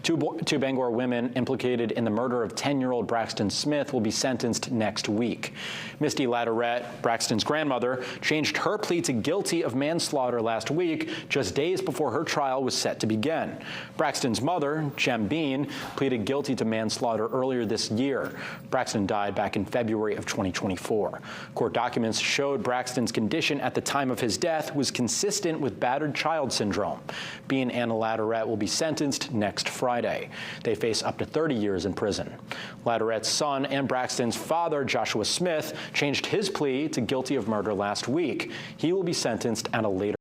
Two Bangor women implicated in the murder of 10-year-old Braxtyn Smith will be sentenced next week. Misty Ladderette, Braxton's grandmother, changed her plea to guilty of manslaughter last week, just days before her trial was set to begin. Braxton's mother, Jem Bean, pleaded guilty to manslaughter earlier this year. Braxton died back in February of 2024. Court documents showed Braxton's condition at the time of his death was consistent with battered child syndrome. Bean and Ladderette will be sentenced next Friday. They face up to 30 years in prison. Ladderette's son and Braxton's father, Joshua Smith, changed his plea to guilty of murder last week. He will be sentenced at a later